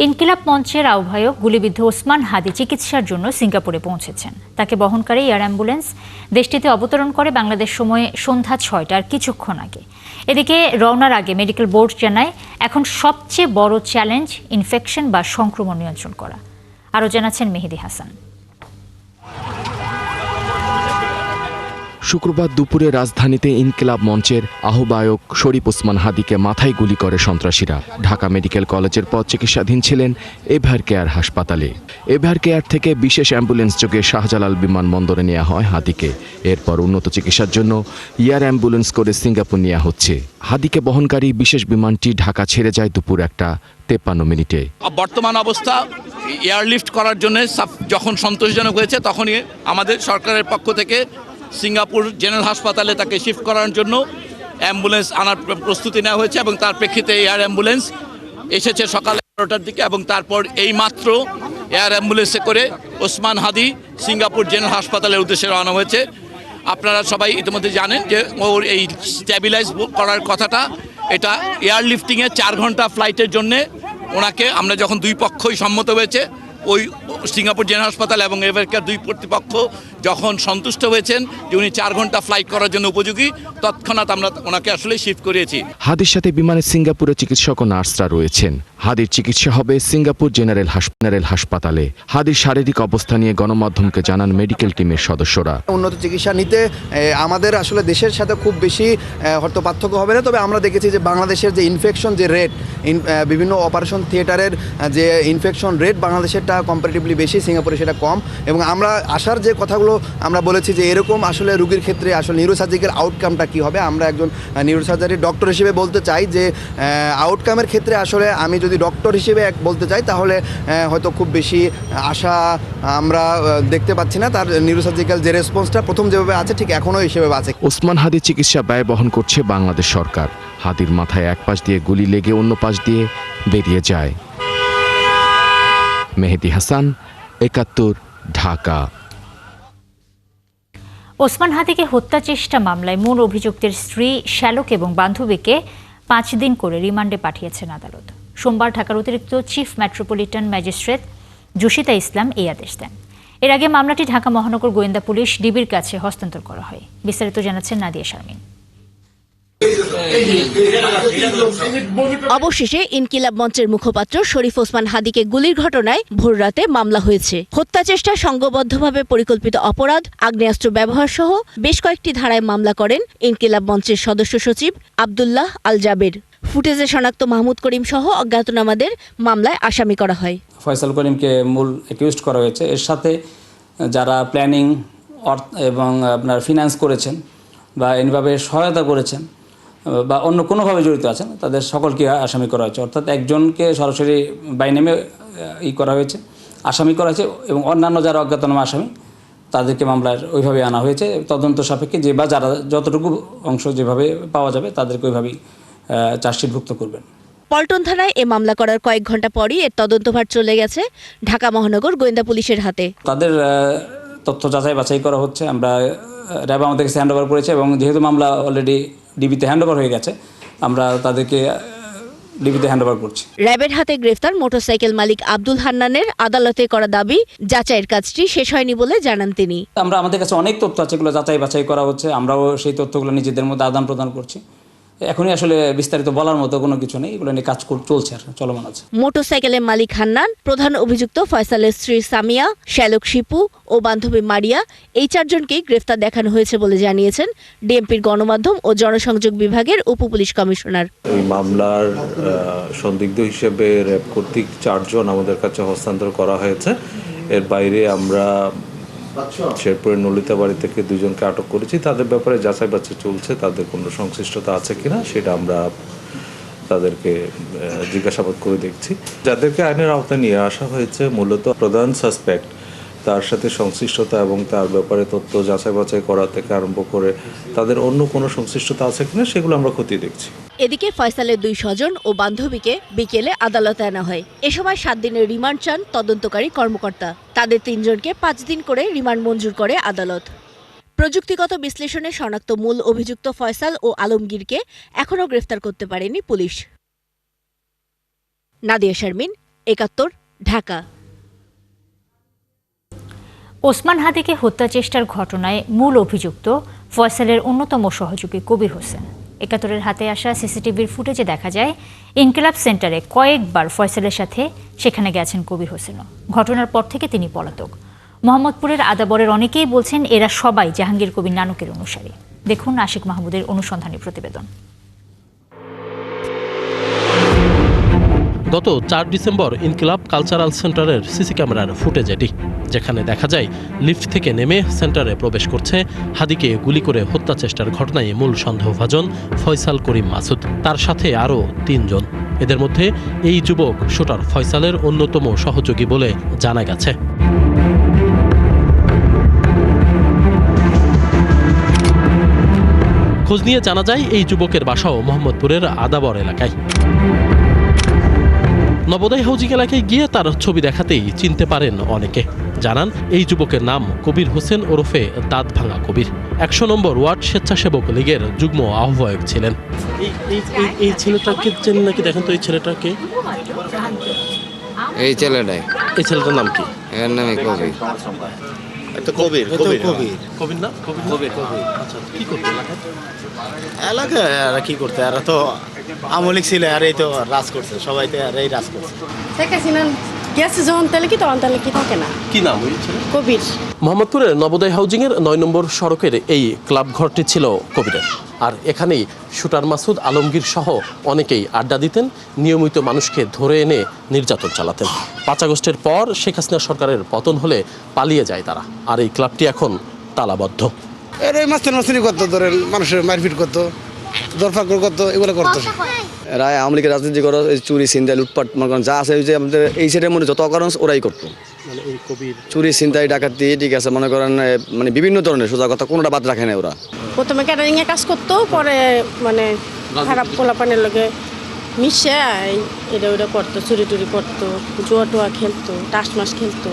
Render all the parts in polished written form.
ইনকিলাব মঞ্চের আহ্বায়ক গুলিবিদ্ধ ওসমান হাদি চিকিৎসার জন্য সিঙ্গাপুরে পৌঁছেছেন। তাকে বহনকারী এয়ার অ্যাম্বুলেন্স দেশটিতে অবতরণ করে বাংলাদেশ সময়ে সন্ধ্যা ৬টার কিছুক্ষণ আগে। এদিকে রওনার আগে মেডিকেল বোর্ড জানায়, এখন সবচেয়ে বড় চ্যালেঞ্জ ইনফেকশন বা সংক্রমণ নিয়ন্ত্রণ করা। আরও জানাচ্ছেন মেহেদি হাসান। শুক্রবার দুপুরে রাজধানীতে ইনকিলাব মঞ্চের আহ্বায়ক শরীফ ওসমান হাদিকে মাথায় গুলি করে সন্ত্রাসীরা। ঢাকা মেডিকেল কলেজের পর চিকিৎসাধীন ছিলেন এভার কেয়ার হাসপাতালে। এভার কেয়ার থেকে বিশেষ অ্যাম্বুলেন্স যোগে শাহজালাল বিমানবন্দরে নেওয়া হয় হাদিকে। এরপর উন্নত চিকিৎসার জন্য এয়ার অ্যাম্বুলেন্স করে সিঙ্গাপুর নেওয়া হচ্ছে। হাদিকে বহনকারী বিশেষ বিমানটি ঢাকা ছেড়ে যায় দুপুর 1:53 বর্তমান অবস্থা এয়ারলিফট করার জন্য যখন সন্তোষজনক হয়েছে, তখনই আমাদের সরকারের পক্ষ থেকে সিঙ্গাপুর জেনারেল হাসপাতালে তাকে শিফট করার জন্য অ্যাম্বুলেন্স আনার প্রস্তুতি নেওয়া হয়েছে এবং তার প্রেক্ষিতে এয়ার অ্যাম্বুলেন্স এসেছে সকাল 11টার দিকে এবং তারপর এই মাত্র এয়ার অ্যাম্বুলেন্সে করে ওসমান হাদি সিঙ্গাপুর জেনারেল হাসপাতালের উদ্দেশ্যে রওনা হয়েছে। আপনারা সবাই ইতিমধ্যে জানেন যে ওর এই স্ট্যাবিলাইজ করার কথাটা, এটা এয়ারলিফটিংয়ে 4 ঘন্টা ফ্লাইটের জন্যে ওনাকে আমরা যখন দুই পক্ষই সম্মত হয়েছে, ওই সিঙ্গাপুর জেনারেল হাসপাতাল এবং এভার কেয়ার দুই কর্তৃপক্ষ যখন সন্তুষ্ট হয়েছেন যে উনি 4 ঘন্টা ফ্লাইট করার জন্য উপযোগী, তৎক্ষণাৎ আমরা ওনাকে আসলে শিফট করিয়েছি। হাদির সাথে বিমানে সিঙ্গাপুরের চিকিৎসক ও নার্সরা রয়েছেন। হাদির চিকিৎসা হবে সিঙ্গাপুর জেনারেল হাসপাতালে। হাদির শারীরিক অবস্থা নিয়ে গণমাধ্যমকে জানান মেডিকেল টিমের সদস্যরা। উন্নত চিকিৎসা নিতে আমাদের আসলে দেশের সাথে খুব বেশি হয়তো পার্থক্য হবে না, তবে আমরা দেখেছি যে বাংলাদেশের যে ইনফেকশন যে রেট, বিভিন্ন অপারেশন থিয়েটারের যে ইনফেকশন রেট বাংলাদেশেরটা কম্পারেটিভলি বেশি, সিঙ্গাপুরে সেটা কম। এবং আমরা আসার যে কথাগুলো আমরা বলেছি যে এরকম আসলে রোগীর ক্ষেত্রে আসলে নিউরোসার্জিক্যাল আউটকামটা কী হবে, আমরা একজন নিউরোসার্জারি ডক্টর হিসেবে বলতে চাই যে আউটকামের ক্ষেত্রে আসলে আমি যদি ডক্টর হিসেবে বলতে চাই তাহলে হয়তো খুব বেশি আশা আমরা দেখতে পাচ্ছি না। তার নিউরোসার্জিক্যাল যে রেসপন্সটা প্রথম যেভাবে আছে ঠিক এখনও হিসেবে আছে। ওসমান হাদির চিকিৎসা ব্যয় বহন করছে বাংলাদেশ সরকার। হাদির মাথায় এক পাশ দিয়ে গুলি লেগে অন্য পাশ দিয়ে বেরিয়ে যায়। মেহেদি হাসান, ৭১, ঢাকা। ওসমান হাদিকে হত্যা চেষ্টা মামলায় মূল অভিযুক্তের স্ত্রী, শ্যালক এবং বান্ধবীকে 5 দিন করে রিমান্ডে পাঠিয়েছেন আদালত। সোমবার ঢাকার অতিরিক্ত চিফ মেট্রোপলিটন ম্যাজিস্ট্রেট জুশিতা ইসলাম এই আদেশ দেন। এর আগে মামলাটি ঢাকা মহানগর গোয়েন্দা পুলিশ ডিবির কাছে হস্তান্তর করা হয়। বিস্তারিত জানাচ্ছেন নাদিয়া শারমিন। অবশেষে ইনকিলাব মঞ্চের মুখপাত্র শরীফ ওসমান হাদিকে গুলির ঘটনায় ভোররাতে মামলা হয়েছে। হত্যা চেষ্টা, সংঘবদ্ধভাবে পরিকল্পিত অপরাধ, আগ্নেয়াস্ত্র ব্যবহার সহ বেশ কয়েকটি ধারায় মামলা করেন ইনকিলাব মঞ্চের সদস্য সচিব আব্দুল্লাহ আল জাবের। ফুটেজে শনাক্ত মাহমুদ করিম সহ অজ্ঞাতনামাদের মামলায় আসামি করা হয়। ফয়সাল করিমকে মূল অ্যাকিউজড করা হয়েছে। এর সাথে যারা প্ল্যানিং এবং আপনার ফিনান্স করেছেন বা এভাবে সহায়তা করেছেন বা অন্য কোনোভাবে জড়িত আছেন, তাদের সকলকে আসামি করা হয়েছে। অর্থাৎ একজনকে সরাসরি বাই নেমে করা হয়েছে, আসামি করা হয়েছে এবং অন্যান্য যারা অজ্ঞাতনামা আসামি তাদেরকে মামলার ওইভাবে আনা হয়েছে। তদন্ত সাপেক্ষে যে বা যারা যতটুকু অংশ যেভাবে পাওয়া যাবে তাদেরকে ওইভাবেই চার্জশিটভুক্ত করবেন। পল্টন থানায় এ মামলা করার কয়েক ঘন্টা পরই এর তদন্তভার চলে গেছে ঢাকা মহানগর গোয়েন্দা পুলিশের হাতে। তাদের তথ্য যাচাই বাছাই করা হচ্ছে। আমরা র্যাব আমাদের কাছে হ্যান্ড ওভার করেছে এবং যেহেতু মামলা অলরেডি ডিবিতে হ্যান্ড ওভার হয়ে গেছে, আমরা তাদেরকে ডিবিতে হ্যান্ড ওভার করছি। র্যাবের হাতে গ্রেফতার মোটরসাইকেল মালিক আব্দুল হান্নানের আদালতে করা দাবি যাচাইয়ের কাজটি শেষ হয়নি বলে জানান তিনি। আমাদের কাছে অনেক তথ্য আছে, এগুলো যাচাই বাছাই করা হচ্ছে। আমরাও সেই তথ্যগুলো নিজেদের মধ্যে আদান প্রদান করছি। এখনই আসলে বিস্তারিত বলার মতো কোনো কিছু নেই, এগুলো নিয়ে কাজ চলছে, আর চলমান আছে। মোটরসাইকেলের মালিক হান্নান, প্রধান অভিযুক্ত ফয়সালের স্ত্রী সামিয়া, শ্যালক শিপু ও বান্ধবী মারিয়া, এই 4 জনকেই গ্রেফতার দেখানো হয়েছে বলে জানিয়েছেন ডিএমপির গণমাধ্যম ও জনসংযোগ বিভাগের উপপুলিশ কমিশনার। এই মামলার সন্দিগ্ধ হিসেবে র্যাব কর্তৃক 4 জন আমাদের কাছে হস্তান্তর করা হয়েছে। এর বাইরে আমরা শেরপুরের নলিতা বাড়ি থেকে 2 জনকে আটক করেছি। তাদের ব্যাপারে যাচাই বাছাই চলছে, তাদের কোনো সংশ্লিষ্টতা আছে কিনা সেটা আমরা তাদেরকে জিজ্ঞাসাবাদ করে দেখছি। যাদেরকে আইনের আওতায় নিয়ে আসা হয়েছে মূলত প্রধান সাসপেক্ট, তার সাথে সংশ্লিষ্টতা এবং তার ব্যাপারে তথ্য যাচাই বাছাই করা থেকে আরম্ভ করে তাদের অন্য কোনো সংশ্লিষ্টতা আছে কিনা সেগুলো আমরা খতিয়ে দেখছি। এদিকে ফয়সালের 2 স্বজন ও বান্ধবীকে বিকেলে আদালতে আনা হয়। এ সময় 7 দিনের রিমান্ড চান তদন্তকারী কর্মকর্তা। তাদের 3 জনকে 5 দিন করে রিমান্ড মঞ্জুর করে আদালত। প্রযুক্তিগত বিশ্লেষণে শনাক্ত মূল অভিযুক্ত ফয়সাল ও আলমগীরকে এখনও গ্রেফতার করতে পারেনি পুলিশ। নাদিয়া শারমিন, একাত্তর, ঢাকা। ওসমান হাদিকে হত্যা চেষ্টার ঘটনায় মূল অভিযুক্ত ফয়সালের অন্যতম সহযোগী কবির হোসেন। একাত্তরের হাতে আসা সিসিটিভির ফুটেজে দেখা যায় ইনকিলাব সেন্টারে কয়েকবার ফয়সালের সাথে সেখানে গেছেন কবির হোসেনও। ঘটনার পর থেকে তিনি পলাতক। মোহাম্মদপুরের আদাবরের অনেকেই বলছেন এরা সবাই জাহাঙ্গীর কবির নানকের অনুসারী। দেখুন আশিক মাহমুদের অনুসন্ধানী প্রতিবেদন। গত 4 ডিসেম্বর ইনকিলাব কালচারাল সেন্টারের সিসি ক্যামেরার ফুটেজ এটি, যেখানে দেখা যায় লিফট থেকে নেমে সেন্টারে প্রবেশ করছে হাদিকে গুলি করে হত্যা চেষ্টার ঘটনায় মূল সন্দেহভাজন ফয়সাল করিম মাসুদ, তার সাথে আরও 3 জন। এদের মধ্যে এই যুবক শুটার ফয়সালের অন্যতম সহযোগী বলে জানা গেছে। খোঁজ নিয়ে জানা যায় এই যুবকের বাসাও মোহাম্মদপুরের আদাবর এলাকায়। নবোদয় হাউজিং এলাকায় গিয়ে তার ছবি দেখাতেই চিনতে পারেন অনেকে। জানান এই যুবকের নাম কবির হোসেন ওরফে দাঁত ভাঙা কবির। 100 নম্বর ওয়ার্ড স্বেচ্ছাসেবক লীগের যুগ্ম আহ্বায়ক ছিলেন। এই ছেলেটাকে চেনেন নাকি? দেখেন তো এই ছেলেটাকে। এই ছেলেটাই। এই ছেলেটার নাম কি? এর নামে কবির। কবির না? কবির। আচ্ছা, কি করতে এলাকায় আর কি করতে, আর তো আমলিক ছিল আর এই তো রাজ করছে, সবাই তো আর এই রাজ করছে। গেছে যখন তাহলে কি তখন তাহলে কি থাকে না। কি নাম ওই ছেলে? কবির। মোহাম্মদপুরের নবোদয় হাউজিংয়ের 9 নম্বর সড়কের এই ক্লাব ঘরটি ছিল কবিরের। আর এখানেই শুটার মাসুদ আলমগীর সহ অনেকেই আড্ডা দিতেন, নিয়মিত মানুষকে ধরে এনে নির্যাতন চালাতেন। 5 আগস্টের পর শেখ হাসিনা সরকারের পতন হলে পালিয়ে যায় তারা, আর এই ক্লাবটি এখন তালাবদ্ধ। এর এই মাস্তানি করতো, ধরেন মানুষের মারপিট করতো, দরফাকর করতো, এগুলো করতো। এরা আওয়ামী লীগের রাজনীতি করো, চুরি ছিনতাই লুটপাট যা আছে, যে আমাদের এই সাইডের মধ্যে যত অকারণ ওরাই করতো। চুরি ছিনতাই ডাকাতি, ঠিক আছে, মনে করেন মানে বিভিন্ন ধরনের, সোজা কথা কোনোটা বাদ রাখে না ওরা। প্রথমে ক্যাটারিং এ কাজ করতো, পরে মানে খারাপ পোলাপানের লগে মিশে এটা ওটা করতো, চুরি টুরি করতো, জুয়া টুয়া খেলতো, টাস মাস খেলতো।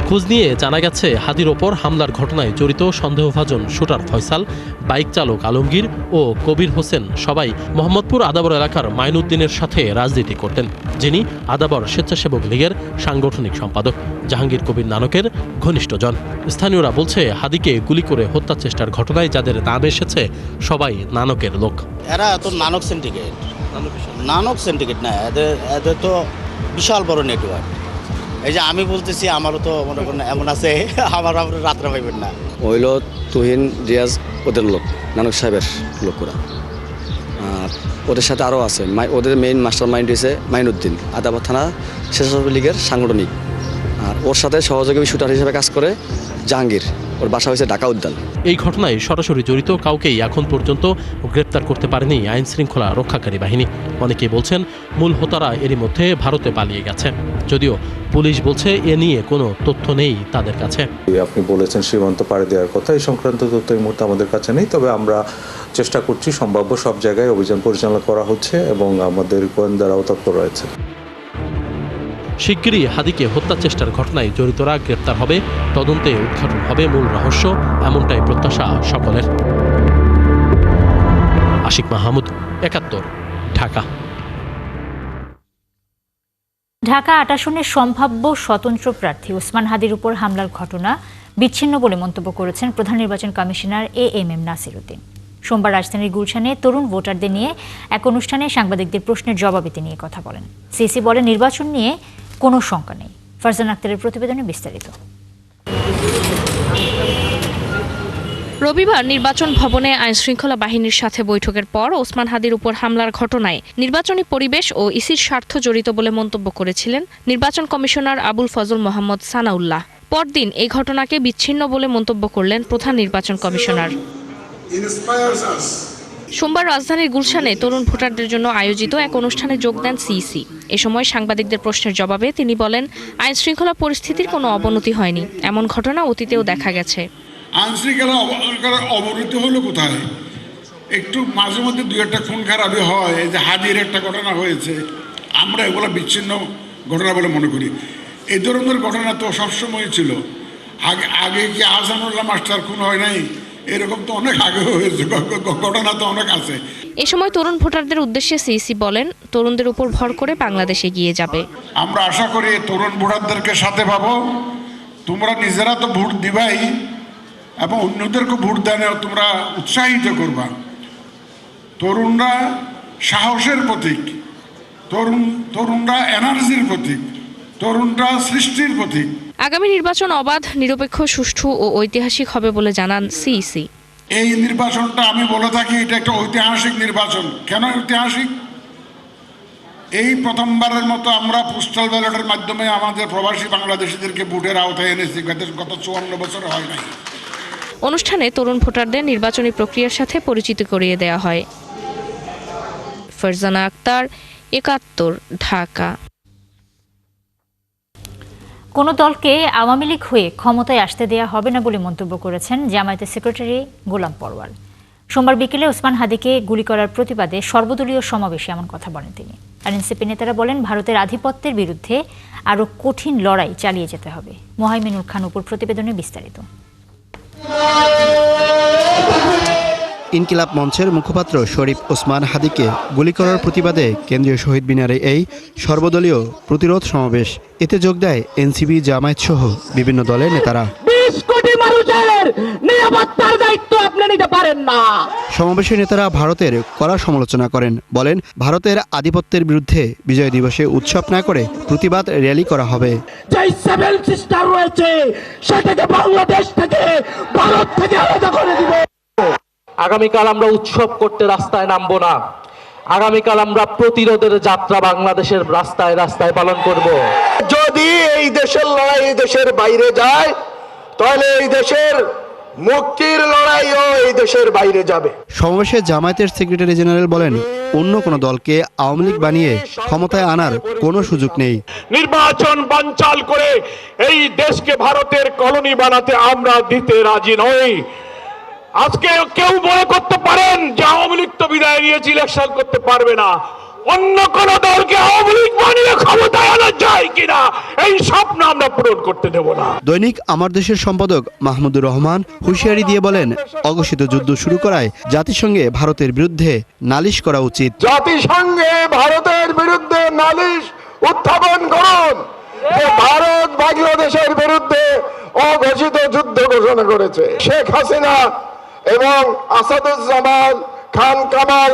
খোঁজ নিয়ে জানা গেছে হাদির ওপর হামলার ঘটনায় জড়িত সন্দেহভাজন শুটার ফয়সাল, বাইক চালক আলমগীর ও কবির হোসেন সবাই মোহাম্মদপুর আদাবর এলাকার মাইনুদ্দিনের সাথে রাজনীতি করতেন, যিনি আদাবর স্বেচ্ছাসেবক লীগের সাংগঠনিক সম্পাদক, জাহাঙ্গীর কবির নানকের ঘনিষ্ঠজন। স্থানীয়রা বলছে হাদিকে গুলি করে হত্যা চেষ্টার ঘটনায় যাদের নাম এসেছে সবাই নানকের লোক। এরা তো নানক সিন্ডিকেট না, এদের তো বিশাল বড় নেটওয়ার্ক। এই যে আমি বলতেছি, আমারও তো মনে করেন এমন আছে, আমার রাত্রে পাইবেন না। হইল তুহিন রিয়াজ ওদের লোক, নানক সাহেবের লোক ওরা। আর ওদের সাথে আরও আছে, ওদের মেইন মাস্টার মাইন্ড হয়েছে মাইনুদ্দিন, আদাবর থানা স্বেচ্ছাসেবক লীগের সাংগঠনিক। আর ওর সাথে সহযোগী শুটার হিসেবে কাজ করে জাহাঙ্গীর, ওর বাসা হয়েছে ঢাকা উদ্যান। এই ঘটনায় সরাসরি জড়িত কাউকেই এখন পর্যন্ত গ্রেপ্তার করতে পারেনি আইন শৃঙ্খলা রক্ষাকারী বাহিনী। অনেকেই বলছেন মূল হোতারা এরই মধ্যে ভারতে পালিয়ে গেছে, যদিও পুলিশ বলছে এ নিয়ে কোনো তথ্য নেই তাদের কাছে। আপনি বলেছেন সীমান্ত পাড়ি দেওয়ার কথা, এই সংক্রান্ত তথ্য এই মুহূর্তে আমাদের কাছে নেই, তবে আমরা চেষ্টা করছি, সম্ভাব্য সব জায়গায় অভিযান পরিচালনা করা হচ্ছে এবং আমাদের গোয়েন্দারাও তৎপর রয়েছে। শিগগিরই হাদিকে হত্যা চেষ্টার ঘটনায় জড়িতরা গ্রেপ্তার হবে, তদন্তে উদ্ঘাটন হবে মূল রহস্য, এমনটাই প্রত্যাশা সকলের। আশিক মাহমুদ, 71, ঢাকা। ঢাকা 8 আসনের সম্ভাব্য স্বতন্ত্র প্রার্থী ওসমান হাদির উপর হামলার ঘটনা বিচ্ছিন্ন বলে মন্তব্য করেছেন প্রধান নির্বাচন কমিশনার AMM নাসির উদ্দিন। সোমবার রাজধানীর গুলশানে তরুণ ভোটারদের নিয়ে এক অনুষ্ঠানে সাংবাদিকদের প্রশ্নের জবাবে তিনি কথা বলেন। সিসি বলে নির্বাচন নিয়ে কোনো শঙ্কা নেই। ফারজান আক্তারের প্রতিবেদনে বিস্তারিত। রবিবার নির্বাচন ভবনে আইনশৃঙ্খলা বাহিনীর সাথে বৈঠকের পর ওসমান হাদির উপর হামলার ঘটনায় নির্বাচনী পরিবেশ ও ইসির স্বার্থ জড়িত বলে মন্তব্য করেছিলেন নির্বাচন কমিশনার আবুল ফজল মোহাম্মদ সানাউল্লাহ। পরদিন এই ঘটনাকে বিচ্ছিন্ন বলে মন্তব্য করলেন প্রধান নির্বাচন কমিশনার। সোমবার রাজধানীর গুলশানে তরুণ ভোটারদের জন্য আয়োজিত এক অনুষ্ঠানে যোগ দেন সিইসি। এ সময় সাংবাদিকদের প্রশ্নের জবাবে তিনি বলেন, আইনশৃঙ্খলা পরিস্থিতির কোনো অবনতি হয়নি, এমন ঘটনা অতীতেও দেখা গেছে। আইনশৃঙ্খলা অবনতি হলো কোথায়? একটু মাঝে মধ্যে 2-1টা খুন খারাপি হয়, এই যে হাদির একটা ঘটনা হয়েছে, আমরা এগুলো বিচ্ছিন্ন ঘটনা বলে মনে করি। এই ধরনের ঘটনা তো সবসময় ছিল। আগে কি আহসানুল্লাহ মাস্টার খুন হয় নাই? এরকম তো অনেক আগে হয়েছে, ঘটনা তো অনেক আছে। এ সময় তরুণ ভোটারদের উদ্দেশ্যে সিইসি বলেন, তরুণদের উপর ভর করে বাংলাদেশ এগিয়ে যাবে। আমরা আশা করি তরুণ ভোটারদেরকে সাথে পাবো। তোমরা নিজেরা তো ভোট দিবাই এবং অন্যদেরকে ভোট দানে তোমরা উৎসাহিত করবা। তরুণরা সাহসের প্রতীক, তরুণরা এনার্জির প্রতীক, তরুণরা সৃষ্টির প্রতীক। আগামী নির্বাচন অবাধ, নিরপেক্ষ, সুষ্ঠু ও ঐতিহাসিক হবে বলে জানান সিইসি। এই নির্বাচনটা আমি বলে থাকি এটা একটা ঐতিহাসিক নির্বাচন। কেন ঐতিহাসিক? এই প্রথমবারের মতো আমরা পোস্টাল ব্যালটের মাধ্যমে আমাদের প্রবাসী বাংলাদেশিদেরকে ভোটের আওতায় এনেছি, গত 54 বছর হয় নাই। অনুষ্ঠানে তরুণ ভোটারদের নির্বাচনী প্রক্রিয়ার সাথে পরিচিত করিয়ে দেওয়া হয়। ফারজানা আক্তার, ৭১, ঢাকা। কোনো দলকে আওয়ামী লীগ হয়ে ক্ষমতায় আসতে দেয়া হবে না বলে মন্তব্য করেছেন জামায়াতের সেক্রেটারি গোলাম পরওয়ার। সোমবার বিকেলে ওসমান হাদিকে গুলি করার প্রতিবাদে সর্বদলীয় সমাবেশে এমন কথা বলেন তিনি। আর এনসিপি নেতারা বলেন, ভারতের আধিপত্যের বিরুদ্ধে আরও কঠিন লড়াই চালিয়ে যেতে হবে। মোহাইমিনুল খান উপর প্রতিবেদনে বিস্তারিত। ইনকিলাব মঞ্চের মুখপাত্র শরীফ ওসমান হাদিকে গুলি করার প্রতিবাদে কেন্দ্রীয় শহীদ মিনারে এই সর্বদলীয় প্রতিরোধ সমাবেশ। এতে যোগ দেয় এনসিপি, জামায়াত সহ বিভিন্ন দলের নেতারা। 20 কোটি মানুষের নিরাপত্তার দায়িত্ব আপনি নিতে পারেন না। সমাবেশের নেতারা ভারতের কড়া সমালোচনা করেন, বলেন ভারতের আধিপত্যের বিরুদ্ধে বিজয় দিবসে উৎসব না করে প্রতিবাদ র্যালি করা হবে। যে সেভেন সিস্টার রয়েছে সেটাকে বাংলাদেশ থেকে, ভারত থেকে আলাদা করে দিব। আগামীকাল আমরা উৎসব করতে রাস্তায় নামবো না। আগামীকাল আমরা প্রতিরোধের যাত্রা বাংলাদেশের রাস্তায় রাস্তায় পালন করব। যদি এই দেশের লড়াই এই দেশের বাইরে যায়, তাহলে এই দেশের মুক্তির লড়াইও এই দেশের বাইরে যাবে। সমাবেশে জামায়াতের সেক্রেটারি জেনারেল বলেন, অন্য কোনো দলকে আওয়ামী লীগ বানিয়ে ক্ষমতায় আনার কোনো সুযোগ নেই। নির্বাচন বানচাল করে এই দেশকে ভারতের কলোনি বানাতে আমরা দিতে রাজি নই। আজকে কেউ মনে করতে পারেন যে আওয়ামী লীগ তো বিদায় নিয়েছে, ইলেকশন করতে পারবে না। অন্য কোন দলকে আওয়ামী লীগ বানিয়ে ক্ষমতায় আনা যায় কিনা এই স্বপ্ন আমরা পূরণ করতে দেব না। দৈনিক আমার দেশের সম্পাদক মাহমুদুর রহমান হুঁশিয়ারি দিয়ে বলেন, অঘোষিত যুদ্ধ শুরু করায় জাতিসংঘে ভারতের বিরুদ্ধে নালিশ করা উচিত। জাতিসংঘে ভারতের বিরুদ্ধে নালিশ উত্থাপন করুন যে ভারত বাংলাদেশের বিরুদ্ধে অঘোষিত যুদ্ধ ঘোষণা করেছে। শেখ হাসিনা এবং আসাদুজ্জামান খান কামাল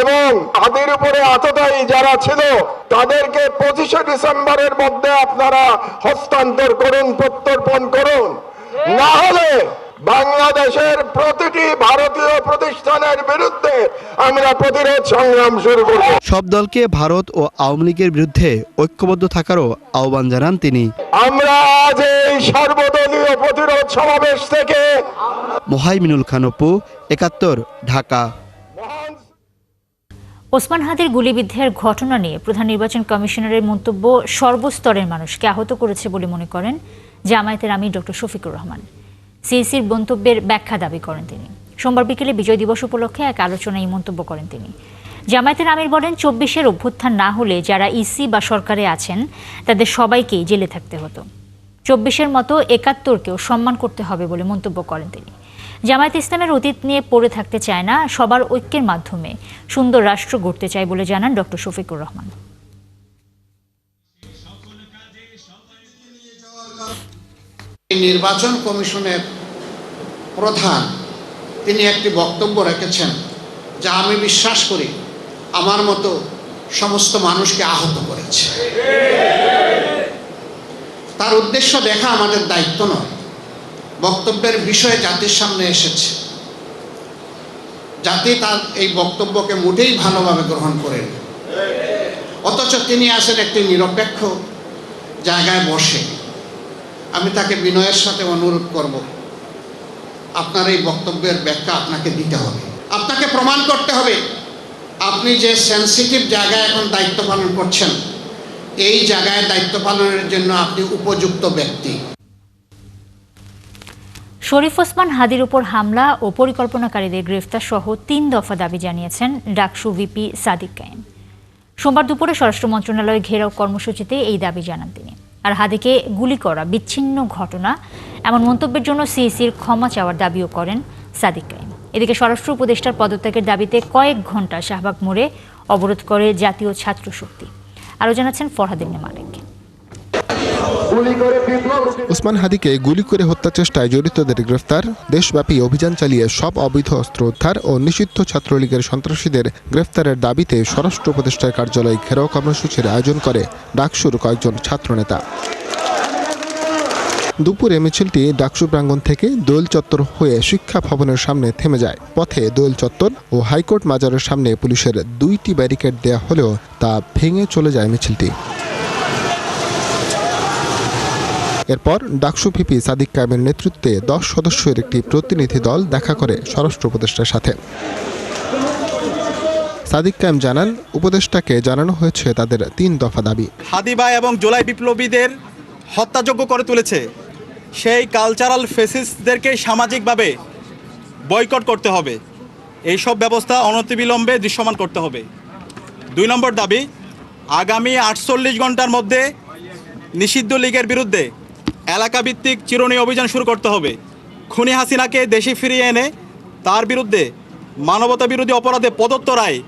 এবং তাদের উপরে আততায়ী যারা ছিল তাদেরকে 25শে ডিসেম্বরের মধ্যে আপনারা হস্তান্তর করুন, প্রত্যর্পণ করুন। না হলে বাংলাদেশের প্রতিটি ভারতীয় প্রতিষ্ঠানের বিরুদ্ধে আমরা প্রতিরোধ সংগ্রাম শুরু করব। সব দলকে ভারত ও আওয়ামী লীগের বিরুদ্ধে ঐক্যবদ্ধ থাকারও আহ্বান জানান তিনি। আমরা আজ এই সর্বদলীয় প্রতিরোধ সমাবেশ থেকে মোহাইমিনুল খান অপু, ৭১, ঢাকা। ওসমান হাদির গুলিবিদ্ধের ঘটনা নিয়ে প্রধান নির্বাচন কমিশনারের মন্তব্য সর্বস্তরের মানুষকে আহত করেছে বলে মনে করেন জামায়াতের আমির ডক্টর শফিকুর রহমান। সিইসির মন্তব্যের ব্যাখ্যা দাবি করেন তিনি। সোমবার বিকেলে বিজয় দিবস উপলক্ষে এক আলোচনায় মন্তব্য করেন তিনি। জামায়াতের আমির বলেন, ২৪-এর অভ্যুত্থান না হলে যারা ইসি বা সরকারে আছেন তাদের সবাইকেই জেলে থাকতে হতো। ২৪-এর মতো ৭১-কেও সম্মান করতে হবে বলে মন্তব্য করেন তিনি। জামায়াত ইসলামের অতীত নিয়ে পড়ে থাকতে চায় না, সবার ঐক্যের মাধ্যমে সুন্দর রাষ্ট্র গড়তে চায় বলে জানান ডক্টর শফিকুর রহমান। নির্বাচন কমিশনের প্রধান তিনি একটি বক্তব্য রেখেছেন যা আমি বিশ্বাস করি আমার মতো সমস্ত মানুষকে আহত করেছে। তার উদ্দেশ্য দেখা আমাদের দায়িত্ব নয়, বক্তব্যের বিষয়ে জাতির সামনে এসেছে, জাতি তার এই বক্তব্যকে মোটেই ভালোভাবে গ্রহণ করেন। অথচ তিনি আছেন একটি নিরপেক্ষ জায়গায় বসে। আমি তাকে বিনয়ের সাথে অনুরোধ করব, আপনার এই বক্তব্যের ব্যাখ্যা আপনাকে দিতে হবে, আপনাকে প্রমাণ করতে হবে আপনি যে সেন্সিটিভ জায়গায় এখন দায়িত্ব পালন করছেন এই জায়গায় দায়িত্ব পালনের জন্য আপনি উপযুক্ত ব্যক্তি। শরীফ ওসমান হাদির উপর হামলা ও পরিকল্পনাকারীদের গ্রেফতার সহ ৩ দফা দাবি জানিয়েছেন ডাকসু ভিপি সাদিক কায়েম। সোমবার দুপুরে স্বরাষ্ট্র মন্ত্রণালয় ঘেরাও কর্মসূচিতে এই দাবি জানান তিনি। আর হাদিকে গুলি করা বিচ্ছিন্ন ঘটনা এমন মন্তব্যের জন্য সিইসির ক্ষমা চাওয়ার দাবিও করেন সাদিক কায়েম। এদিকে স্বরাষ্ট্র উপদেষ্টার পদত্যাগের দাবিতে কয়েক ঘন্টা শাহবাগ মোড়ে অবরোধ করে জাতীয় ছাত্র শক্তি। আরও জানাচ্ছেন ফরহাদ ইবনে মালিক। ওসমান হাদিকে গুলি করে হত্যা চেষ্টায় জড়িতদের গ্রেফতার, দেশব্যাপী অভিযান চালিয়ে সব অবৈধ অস্ত্র উদ্ধার ও নিষিদ্ধ ছাত্রলীগের সন্ত্রাসীদের গ্রেফতারের দাবিতে স্বরাষ্ট্র উপদেষ্টার কার্যালয় ঘেরাও কর্মসূচির আয়োজন করে ডাকসুর কয়েকজন ছাত্রনেতা। দুপুরে মিছিলটি ডাকসু প্রাঙ্গণ থেকে দোয়েল চত্বর হয়ে শিক্ষা ভবনের সামনে থেমে যায়। পথে দোয়েল চত্বর ও হাইকোর্ট মাজারের সামনে পুলিশের 2টি ব্যারিকেড দেয়া হলেও তা ভেঙে চলে যায় মিছিলটি। এরপর ডাকসু ভিপি সাদিক কায়েমের নেতৃত্বে 10 সদস্যের একটি প্রতিনিধি দল দেখা করে স্বরাষ্ট্র উপদেষ্টার সাথে। সাদিক কায়েম জানান, উপদেষ্টাকে জানানো হয়েছে তাদের 3 দফা দাবি। হাদি ভাই এবং জুলাই বিপ্লবীদের হত্যাযোগ্য করে তুলেছে, সেই কালচারাল ফেসিস্টদেরকে সামাজিকভাবে বয়কট করতে হবে। এইসব ব্যবস্থা অনতিবিলম্বে দৃশ্যমান করতে হবে। 2 নম্বর দাবি, আগামী 48 ঘন্টার মধ্যে নিষিদ্ধ লীগের বিরুদ্ধে এলাকাভিত্তিক চিরুনি অভিযান শুরু করতে হবে। খুনি হাসিনাকে দেশে ফিরিয়ে এনে তার বিরুদ্ধে মানবতা বিরোধী অপরাধে প্রদত্ত রায়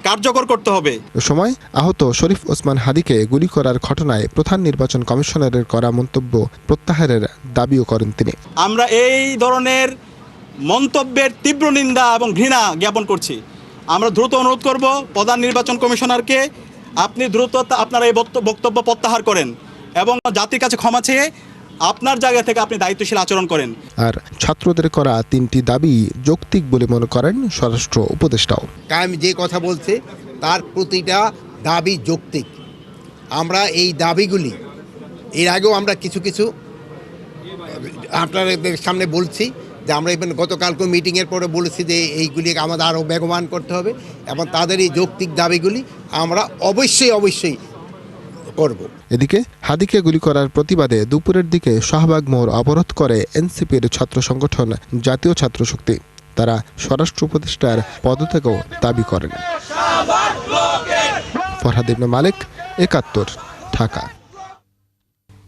কার্যকর করতে হবে। এ সময় আহত শরীফ ওসমান হাদিকে গুলি করার ঘটনায় প্রধান নির্বাচন কমিশনারের করা মন্তব্য প্রত্যাহারের দাবিও করেন তিনি। আমরা এই ধরনের মন্তব্যের তীব্র নিন্দা এবং ঘৃণা জ্ঞাপন করছি। আমরা দ্রুত অনুরোধ করব প্রধান নির্বাচন কমিশনারকে, আপনি দ্রুত আপনার এই বক্তব্য প্রত্যাহার করেন এবং জাতির কাছে ক্ষমা চেয়ে আপনার জায়গা থেকে আপনি দায়িত্বশীল আচরণ করেন। আর ছাত্রদের করা 3টি দাবি যৌক্তিক বলে মনে করেন স্বরাষ্ট্র উপদেষ্টাও। কায়েম যে কথা বলছে তার প্রতিটা দাবি যৌক্তিক। আমরা এই দাবিগুলি এর আগেও আমরা কিছু আপনাদের সামনে বলছি যে আমরা ইভেন গতকালকে মিটিংয়ের পরে বলেছি যে এইগুলি আমাদের আরও বেগবান করতে হবে এবং তাদের এই যৌক্তিক দাবিগুলি আমরা অবশ্যই করব। এদিকে হাদিকে গুলি করার প্রতিবাদে দুপুরের দিকে শাহবাগ মোড় অবরোধ করে এনসিপির ছাত্র সংগঠন জাতীয় ছাত্র শক্তি। তারা স্বরাষ্ট্র উপদেষ্টার পদত্যাগও দাবি করেন। ফরহাদ ইবনে মালিক, 71, ঢাকা।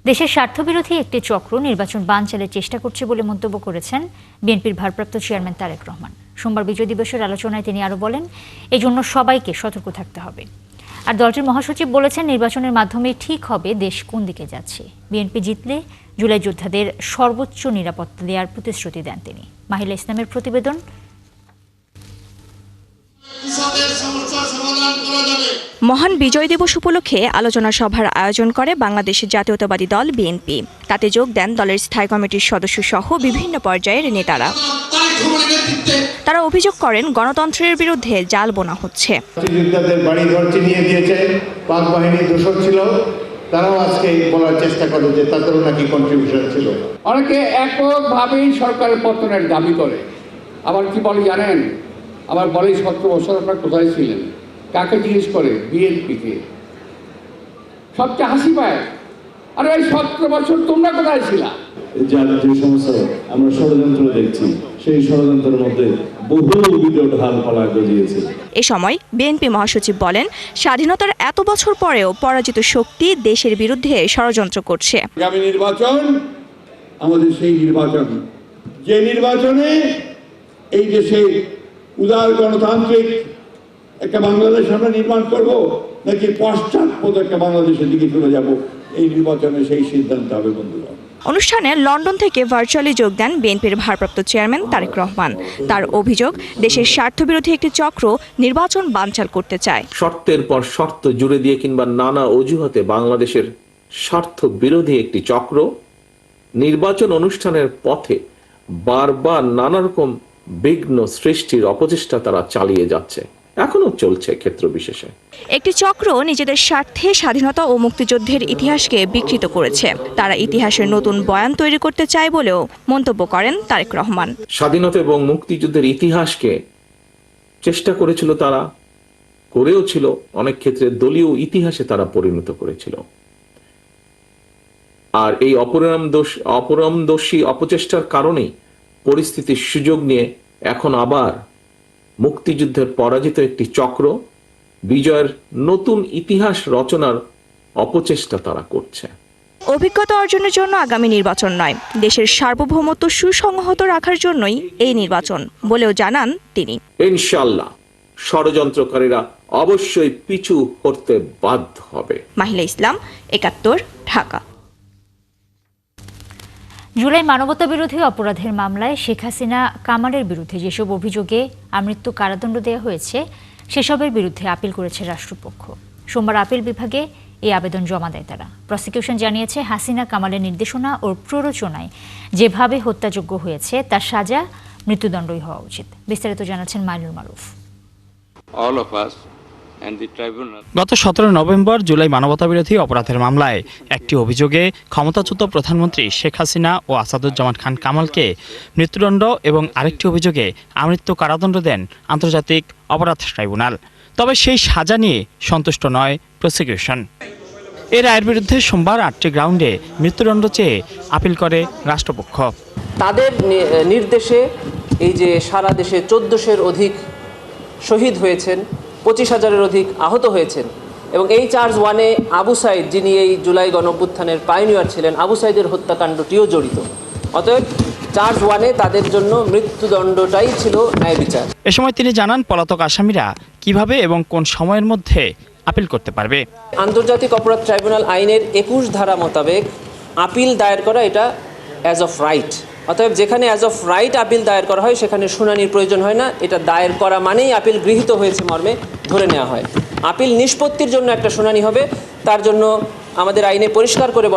দেশের স্বার্থবিরোধী একটি চক্র নির্বাচন বানচালের চেষ্টা করছে বলে মন্তব্য করেছেন বিএনপির ভারপ্রাপ্ত চেয়ারম্যান তারেক রহমান। সোমবার বিজয় দিবসের আলোচনায় তিনি আরও বলেন, এজন্য সবাইকে সতর্ক থাকতে হবে। আর দলটির মহাসচিব বলেছেন, নির্বাচনের মাধ্যমে ঠিক হবে দেশ কোন দিকে যাচ্ছে। বিএনপি জিতলে জুলাই যোদ্ধাদের সর্বোচ্চ নিরাপত্তা দেওয়ার প্রতিশ্রুতি দেন তিনি। মাহিলা ইসলামের প্রতিবেদন। মহান বিজয় দিবস উপলক্ষে আলোচনা সভার আয়োজন করে বাংলাদেশ জাতীয়তাবাদী দল বিএনপি। তাতে যোগ দেন দলের স্থায়ী কমিটির সদস্য সহ বিভিন্ন পর্যায়ের নেতারা। তারা অভিযোগ করেন, গণতন্ত্রের বিরুদ্ধে জাল বোনা হচ্ছে। যোদ্ধাদের বাড়ি ঘর চিনিয়ে দিয়েছে, পাক বাহিনী দোষক ছিল, তারাও আজকে বলার চেষ্টা করে যে তাদেরও নাকি কন্ট্রিবিউশন ছিল। অনেকে এককভাবেই সরকারের পতনের দাবি করে। আবার কি বলে জানেন? আবার বলে 17 বছর আপনারা কোথায় ছিলেন? কাকে জিজ্ঞেস করে? বিএনপিকে। সবচেয়ে হাসি পায়, আরে এই 17 বছর তোমরা কোথায় ছিলা? যার যে সমস্ত আমরা ষড়যন্ত্র দেখছি, সেই ষড়যন্ত্রের মধ্যে বহু ভিডিও ঢাল ফলা গজিয়েছে। এ সময় বিএনপি মহাসচিব বলেন, স্বাধীনতার এত বছর পরেও পরাজিত শক্তি দেশের বিরুদ্ধে ষড়যন্ত্র করছে। আগামী নির্বাচন আমাদের সেই নির্বাচন, যে নির্বাচনে এই দেশে উদার গণতান্ত্রিক একটা বাংলাদেশ আমরা নির্মাণ করব, নাকি পশ্চাৎপদ একটা বাংলাদেশের দিকে চলে যাব, এই নির্বাচনে সেই সিদ্ধান্ত হবে বন্ধুরা। অনুষ্ঠানে লন্ডন থেকে ভার্চুয়ালি যোগ দেন বিএনপির ভারপ্রাপ্ত চেয়ারম্যান তারেক রহমান। তার অভিযোগ, দেশের স্বার্থবিরোধী একটি চক্র নির্বাচন বানচাল করতে চায়। শর্তের পর শর্ত জুড়ে দিয়ে কিংবা নানা অজুহাতে বাংলাদেশের স্বার্থ বিরোধী একটি চক্র নির্বাচন অনুষ্ঠানের পথে বারবার নানা রকম বিঘ্ন সৃষ্টির অপচেষ্টা তারা চালিয়ে যাচ্ছে, এখনো চলছে ক্ষেত্র বিশেষে। একটি চক্র নিজেদের স্বার্থে স্বাধীনতা ও মুক্তিযুদ্ধের ইতিহাসকে বিকৃত করেছে। তারা ইতিহাসের নতুন বয়ান তৈরি করতে চায় বলেও মন্তব্য করেন তারেক রহমান। স্বাধীনতা এবং মুক্তিযুদ্ধের ইতিহাসকে চেষ্টা করেছিল, তারা করেও ছিল, অনেক ক্ষেত্রে দলীয় ইতিহাসে তারা পরিণত করেছিল। আর এই অপরামদর্শী অপচেষ্টার কারণেই পরিস্থিতির সুযোগ নিয়ে এখন আবার মুক্তিযুদ্ধের পরাজিত একটি চক্র বিজয়ের নতুন ইতিহাস রচনার অপচেষ্টা তারা করছে। অভিজ্ঞতা অর্জনের জন্য আগামী নির্বাচন নয়, দেশের সার্বভৌমত্ব সুসংহত রাখার জন্যই এই নির্বাচন বলেও জানান তিনি। ইনশাআল্লাহ ষড়যন্ত্রকারীরা অবশ্যই পিছু হটতে বাধ্য হবে। মাহিলা ইসলাম, ৭১, ঢাকা। জুলাই মানবতাবিরোধী অপরাধের মামলায় শেখ হাসিনা কামালের বিরুদ্ধে যেসব অভিযোগে আমৃত্যু কারাদণ্ড দেওয়া হয়েছে সেসবের বিরুদ্ধে আপিল করেছে রাষ্ট্রপক্ষ। সোমবার আপিল বিভাগে এই আবেদন জমা দেয় তারা। প্রসিকিউশন জানিয়েছে, হাসিনা কামালের নির্দেশনা ও প্ররোচনায় যেভাবে হত্যাযোগ্য হয়েছে তার সাজা মৃত্যুদণ্ডই হওয়া উচিত। বিস্তারিত জানাচ্ছেন মাইনুল মারুফ। গত 17 নভেম্বর জুলাই মানবতাবিরোধী অপরাধের মামলায় একটি অভিযোগে ক্ষমতাচ্যুত প্রধানমন্ত্রী শেখ হাসিনা ও আসাদুজ্জামান খান কামালকে মৃত্যুদণ্ড এবং আরেকটি অভিযোগে আমৃত্যু কারাদণ্ড দেন আন্তর্জাতিক অপরাধ ট্রাইব্যুনাল। তবে সেই সাজা নিয়ে সন্তুষ্ট নয় প্রসিকিউশন। এর রায়ের বিরুদ্ধে সোমবার 8টি গ্রাউন্ডে মৃত্যুদণ্ড চেয়ে আপিল করে রাষ্ট্রপক্ষ। তাদের নির্দেশে এই যে সারা দেশে 1400-এর অধিক শহীদ হয়েছেন, 25,000-এর অধিক আহত হয়েছেন এবং এই চার্জ 1-এ আবু সাইদ, যিনি এই জুলাই গণঅভ্যুত্থানের পাইনিয়ার ছিলেন, আবু সাইদের হত্যাকাণ্ডটিও জড়িত। অতএব চার্জ 1-এ তাদের জন্য মৃত্যুদণ্ডটাই ছিল ন্যায় বিচার। এ সময় তিনি জানান, পলাতক আসামিরা কিভাবে এবং কোন সময়ের মধ্যে আপিল করতে পারবে। আন্তর্জাতিক অপরাধ ট্রাইব্যুনাল আইনের 21 ধারা মোতাবেক আপিল দায়ের করা এটা অ্যাজ অফ রাইট। অতএব যেখানে অ্যাজ অফ রাইট আপিল দায়ের করা হয় সেখানে শুনানির প্রয়োজন হয় না। এটা দায়ের করা মানেই আপিল গৃহীত হয়েছে মর্মে ধরে নেওয়া হয়। আপিল নিষ্পত্তির জন্য একটা শুনানি হবে, তার জন্য আমাদের আইনে পরিষ্কার করে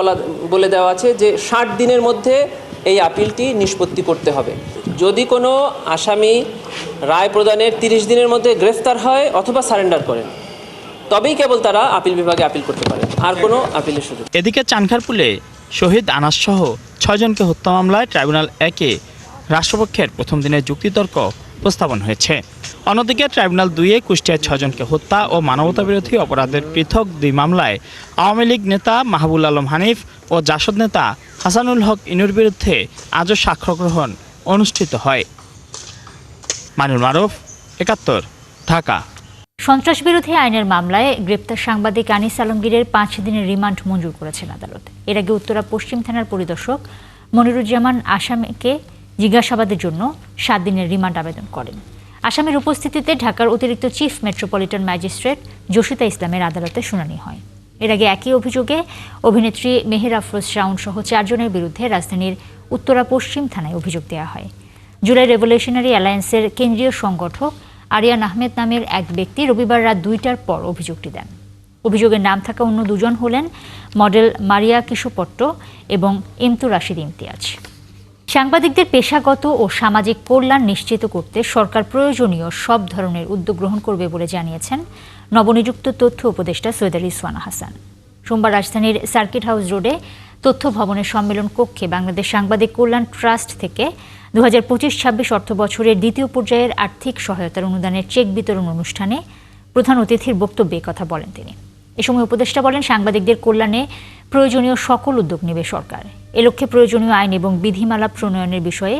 বলে দেওয়া আছে যে 60 দিনের মধ্যে এই আপিলটি নিষ্পত্তি করতে হবে। যদি কোনো আসামি রায় প্রদানের 30 দিনের মধ্যে গ্রেফতার হয় অথবা সারেন্ডার করেন, তবেই কেবল তারা আপিল বিভাগে আপিল করতে পারে, আর কোনো আপিলের সুযোগ। এদিকে চানখারপুলে শহীদ আনাস সহ 6 জনকে হত্যা মামলায় ট্রাইব্যুনাল 1-এ রাষ্ট্রপক্ষের প্রথম দিনের যুক্তিতর্ক উপস্থাপন হয়েছে। অন্যদিকে ট্রাইব্যুনাল 2-এ কুষ্টিয়ার 6 জনকে হত্যা ও মানবতাবিরোধী অপরাধের পৃথক 2 মামলায় আওয়ামী লীগ নেতা মাহবুল আলম হানিফ ও জাসদ নেতা হাসানুল হক ইনুর বিরুদ্ধে আজও সাক্ষ্য গ্রহণ অনুষ্ঠিত হয়। মাইনুল মারুফ, ৭১, ঢাকা। সন্ত্রাস বিরোধী আইনের মামলায় গ্রেপ্তার সাংবাদিক আনিস আলমগীরের 5 দিনের রিমান্ড মঞ্জুর করেছেন আদালত। এর আগে উত্তরা পশ্চিম থানার পরিদর্শক মনিরুজ্জামান আসামিকে জিজ্ঞাসাবাদের জন্য 7 দিনের রিমান্ড আবেদন করেন। আসামির উপস্থিতিতে ঢাকার অতিরিক্ত চিফ মেট্রোপলিটন ম্যাজিস্ট্রেট জসিতা ইসলামের আদালতে শুনানি হয়। এর আগে একই অভিযোগে অভিনেত্রী মেহের আফরোজ শাওন সহ 4 জনের বিরুদ্ধে রাজধানীর উত্তরা পশ্চিম থানায় অভিযোগ দেওয়া হয়। জুলাই রেভলিউশনারি অ্যালায়েন্সের কেন্দ্রীয় সংগঠক আরিয়ান আহমেদ নামের এক ব্যক্তি রবিবার রাত 2টার পর অভিযোগটি দেন। অভিযোগের নাম থাকা অন্য 2 জন হলেন মডেল মারিয়া কিশোপট্ট এবং ইমতু রাশিদ ইমতিয়াজ। সাংবাদিকদের পেশাগত ও সামাজিক কল্যাণ নিশ্চিত করতে সরকার প্রয়োজনীয় সব ধরনের উদ্যোগ গ্রহণ করবে বলে জানিয়েছেন নবনিযুক্ত তথ্য উপদেষ্টা সৈয়দ আলী সোহানা হাসান। সোমবার রাজধানীর সার্কিট হাউস রোডে তথ্য ভবনের সম্মেলন কক্ষে বাংলাদেশ সাংবাদিক কল্যাণ ট্রাস্ট থেকে 2025-26 অর্থ বছরের দ্বিতীয় পর্যায়ের আর্থিক সহায়তার অনুদানের চেক বিতরণ অনুষ্ঠানে প্রধান অতিথির বক্তব্যে কথা বলেন তিনি। এ সময় উপদেষ্টা বলেন, সাংবাদিকদের কল্যাণে প্রয়োজনীয় সকল উদ্যোগ নেবে সরকার। এ লক্ষ্যে প্রয়োজনীয় আইন এবং বিধিমালা প্রণয়নের বিষয়ে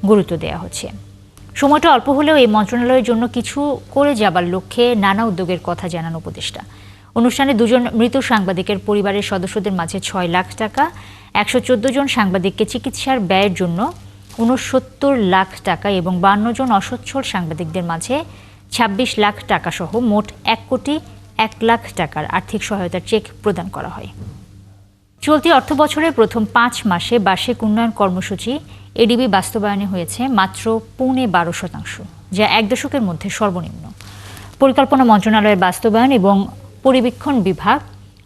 গুরুত্ব দেওয়া হচ্ছে। সময়টা অল্প হলেও এই মন্ত্রণালয়ের জন্য কিছু করে যাবার লক্ষ্যে নানা উদ্যোগের কথা জানান উপদেষ্টা। অনুষ্ঠানে 2 জন মৃত সাংবাদিকের পরিবারের সদস্যদের মাঝে 6 লাখ টাকা, 114 জন সাংবাদিককে চিকিৎসার ব্যয়ের জন্য 69 লাখ টাকা এবং 52 জন অসচ্ছল সাংবাদিকদের মাঝে 26 লাখ টাকা সহ মোট 1,01,00,000 টাকার আর্থিক সহায়তার চেক প্রদান করা হয়। চলতি অর্থ বছরের প্রথম 5 মাসে বার্ষিক উন্নয়ন কর্মসূচি এডিবি বাস্তবায়নে হয়েছে মাত্র 12.5%, যা 1 দশকের মধ্যে সর্বনিম্ন। পরিকল্পনা মন্ত্রণালয়ের বাস্তবায়ন এবং পরিবীক্ষণ বিভাগ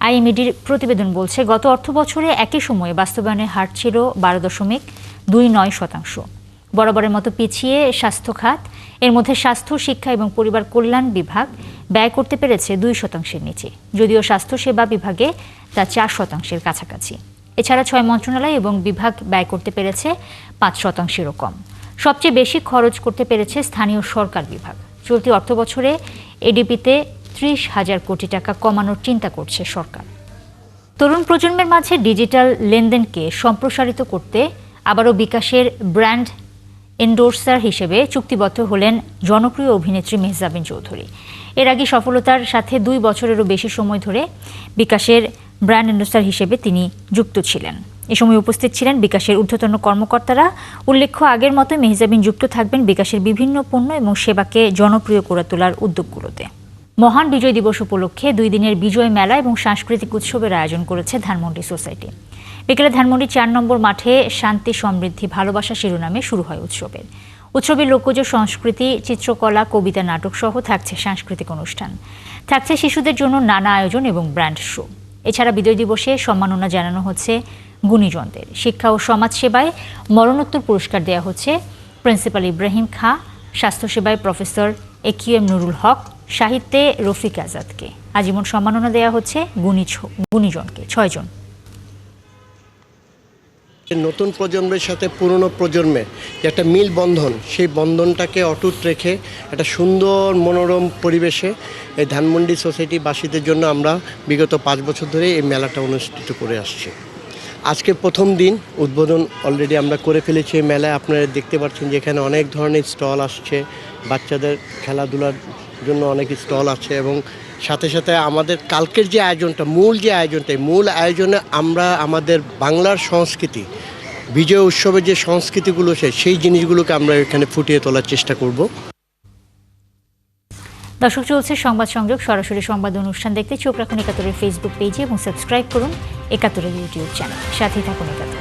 আইএমইডির প্রতিবেদন বলছে, গত অর্থ বছরে একই সময়ে বাস্তবায়নের হার ছিল 12.29%। বরাবরের মতো পিছিয়ে স্বাস্থ্য খাত, এর মধ্যে স্বাস্থ্য, শিক্ষা এবং পরিবার কল্যাণ বিভাগ ব্যয় করতে পেরেছে 2%-এর নিচে, যদিও স্বাস্থ্য সেবা বিভাগে তা 4%-এর কাছাকাছি। এছাড়া 6 মন্ত্রণালয় এবং বিভাগ ব্যয় করতে পেরেছে 5%-এরও কম। সবচেয়ে বেশি খরচ করতে পেরেছে স্থানীয় সরকার বিভাগ। চলতি অর্থ বছরে এডিপিতে 30,000 কোটি টাকা কমানোর চিন্তা করছে সরকার। তরুণ প্রজন্মের মাঝে ডিজিটাল লেনদেনকে সম্প্রসারিত করতে আবারও বিকাশের ব্র্যান্ড এন্ডোর্সার হিসেবে চুক্তিবদ্ধ হলেন জনপ্রিয় অভিনেত্রী মেহজাবিন চৌধুরী। এর আগে সফলতার সাথে 2 বছরেরও বেশি সময় ধরে বিকাশের ব্র্যান্ড অ্যাম্বাসেডর হিসেবে তিনি যুক্ত ছিলেন। এ সময় উপস্থিত ছিলেন বিকাশের ঊর্ধ্বতন কর্মকর্তারা। উল্লেখ্য, আগের মতো মেহজাবিন যুক্ত থাকবেন বিকাশের বিভিন্ন পণ্য এবং সেবাকে জনপ্রিয় করে তোলার উদ্যোগগুলোতে। মহান বিজয় দিবস উপলক্ষে 2 দিনের বিজয় মেলা এবং সাংস্কৃতিক উৎসবের আয়োজন করেছে ধানমন্ডি সোসাইটি। বিকেলে ধানমন্ডি 4 নম্বর মাঠে শান্তি সমৃদ্ধি ভালোবাসা শিরোনামে শুরু হয় উৎসবের লোকজ সংস্কৃতি, চিত্রকলা, কবিতা, নাটক সহ থাকছে সাংস্কৃতিক অনুষ্ঠান, থাকছে শিশুদের জন্য নানা আয়োজন এবং ব্র্যান্ড শো। এছাড়া বিজয় দিবসে সম্মাননা জানানো হচ্ছে গুণীজনদের। শিক্ষা ও সমাজসেবায় মরণোত্তর পুরস্কার দেওয়া হচ্ছে প্রিন্সিপাল ইব্রাহিম খাঁ, স্বাস্থ্যসেবায় প্রফেসর AQM নুরুল হক, সাহিত্যে রফিক আজাদকে। আজীবন সম্মাননা দেওয়া হচ্ছে গুণীজনকে 6 জন। নতুন প্রজন্মের সাথে পুরনো প্রজন্মের যে একটা মিল বন্ধন, সেই বন্ধনটাকে অটুট রেখে একটা সুন্দর মনোরম পরিবেশে এই ধানমন্ডি সোসাইটিবাসীদের জন্য আমরা বিগত 5 বছর ধরে এই মেলাটা অনুষ্ঠিত করে আসছি। আজকে প্রথম দিন উদ্বোধন অলরেডি আমরা করে ফেলেছি। এই মেলায় আপনারা দেখতে পাচ্ছেন যে এখানে অনেক ধরনের স্টল আসছে, বাচ্চাদের খেলাধুলার জন্য অনেক স্টল আছে এবং সাথে সাথে আমাদের কালকের যে আয়োজনটা, মূল আয়োজনে আমরা আমাদের বাংলার সংস্কৃতি, বিজয় উৎসবের যে সংস্কৃতিগুলো সেই জিনিসগুলোকে আমরা এখানে ফুটিয়ে তোলার চেষ্টা করব। দর্শক, চলছে সংবাদ সংযোগ। সরাসরি সংবাদ অনুষ্ঠান দেখতে চোখ রাখুন একাত্তরের ফেসবুক পেজে এবং সাবস্ক্রাইব করুন একাত্তরের ইউটিউব চ্যানেল। সাথেই থাকুন একাত্তর।